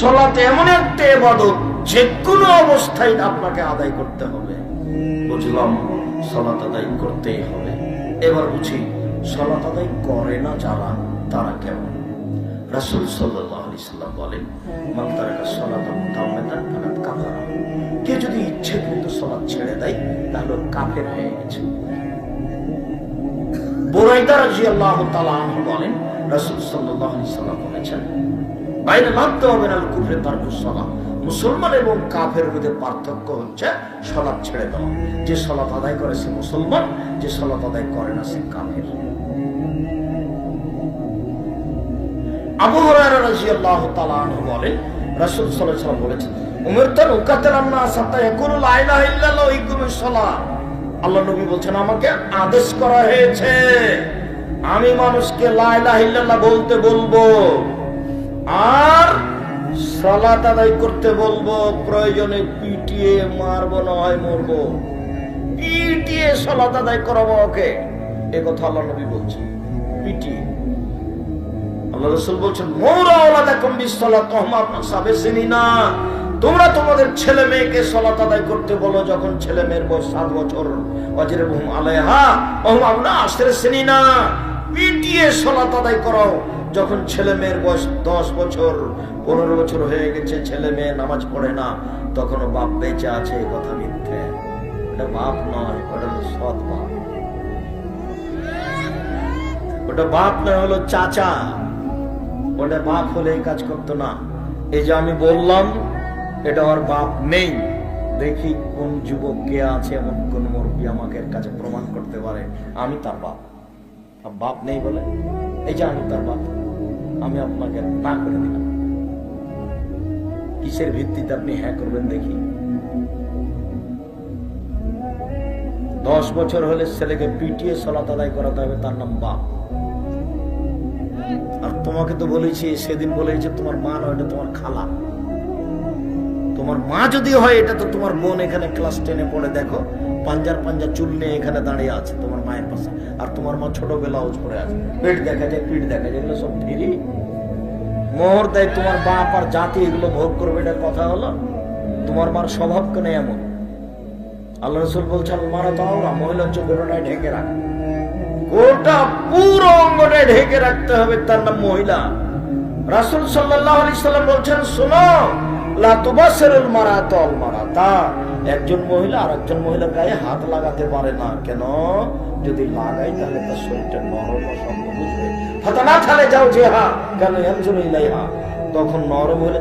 সালাত এমন একটা ইবাদত যে কোনো অবস্থায় আপনাকে আদায় করতে হবে। বুঝলাম সালাত আদায় করতেই হবে। এবার বুঝি সালাত আদায় করে না যারা, তারা কেমন? রাসূল সাল্লাল্লাহু আলাইহি সাল্লাম বলেন, মান তারাকা সালাতা মুতাআম্মিদান ফাকাদ কাফারা। কে যদি ইচ্ছাকৃত সালাত ছেড়ে দেয় তাহলে কাফের হয়ে গেছে। বুরাইদা রাদিয়াল্লাহু তাআলা আনহু বলেন, রাসূল সাল্লাল্লাহু আলাইহি সাল্লাম বলেছেন, বাইনা মাত্তা ওয়া বাইনাল কুফরি তারকুস সালাহ। মুসলমান এবং কাফের মধ্যে পার্থক্য হচ্ছে সালাত ছেড়ে দেওয়া। যে সালাত আদায় করে সে মুসলমান, যে সালাত আদায় করে না সে কাফের। আবু হুরায়রা রাদিয়াল্লাহু তাআলা আনহু বলেন, রাসূল সাল্লাল্লাহু আলাইহি ওয়াসাল্লাম বলেছেন, উমিরতু আন উকাতিলান নাস হাত্তা ইয়াকুলু লা ইলাহা ইল্লাল্লাহ ওয়া ইকুমুস সালাহ। আল্লাহ নবী বলেন, আমাকে আদেশ করা হয়েছে আমি মানুষকে লা ইলাহা ইল্লাল্লাহ বলতে বলবো আর সালাত আদায় করতে বলবো। প্রয়োজনে পিটিয়ে মারবো, না হয় মরবো, পিটিয়ে সালাত আদায় করাবো ওকে। এই কথা আল্লাহ নবী বলছেন, পিটিয়ে। আল্লাহ রাসূল বলছেন, মুরা আওলাদাকুম বিসসালাত ওয়াহুম সাবিসিনা। তোমরা তোমাদের ছেলে মেয়েকে সালাত আদায় করতে বলো যখন ছেলে মেয়ের বয়স 7 বছর। ওয়াজরিবহুম আলাইহা ওয়াহুম আবনা আশরিনা। পিটিয়ে সালাত আদায় করাও যখন ছেলে মেয়ের বয়স 10 বছর 15 বছর হয়ে গেছে, ছেলে মেয়ে নামাজ পড়ে না, তখনও বাপ বেঁচে আছে, এই কথা মিথ্যে। এটা বাপ নয়, ওটা হলো সৎ বাপ। ওটা বাপ নয়, হলো চাচা। ওটা বাপ হলে এই কাজ করতো না। এই যে আমি বললাম এটা ওর বাপ নেই, দেখি কোন যুবক কে আছে এমন কোন মুরব্বী আমাকে কাছে প্রমাণ করতে পারে আমি তার বাপ। বাপ নেই বলে এই যে আমি তার বাপ, আমি আপনাকে না করে দিলাম। কিসের ভিত্তিতে আপনি হ্যাঁ করবেন দেখি? 10 বছর হলে ছেলেকে পিটিয়ে সালাত আদায় করাতে হবে, তার নাম বাপ। আর তোমাকে তো বলেছি, সেদিন বলেছি তোমার মা নয়, এটা তোমার খালা। তোমার মা যদি হয় এটা তো তোমার বোন। এখানে ক্লাস 10-এ পড়ে, দেখো পাঞ্জার চুল নিয়ে এখানে দাঁড়িয়ে আছে তোমার মায়ের পাশে, আর তোমার মা ছোট ব্লাউজ পরে আছে, পেট দেখা যায়, পিঠ দেখা যায়, এগুলো সব ফিরি মোহর দেয়। তোমার বাপ আর জাতি এগুলো ভোগ করবে, এটা কথা হলো? তোমার মার স্বভাব কেন এমন? আল্লাহ রাসূল বলছেন, মারা তো আওরা, মহিলা হচ্ছে গোটাটাই ঢেকে রাখে, গোটা পুরো অঙ্গটাই ঢেকে রাখতে হবে, তার নাম মহিলা। রাসূল সাল্লাল্লাহু আলাইহি সাল্লাম বলছেন, শোনো, লা তুবাসসিরুল মারাতু আল মারাতা। একজন মহিলা আর একজন মহিলার গায়ে হাত লাগাতে পারে না। কেন? যদি লাগাই তাহলে তার শরীরটা নরম ও শক্ত বুঝবে। ফাতানা থালে যাও যে হা কেন ইয়ানজুরু ইলাইহা, তখন নরম হলে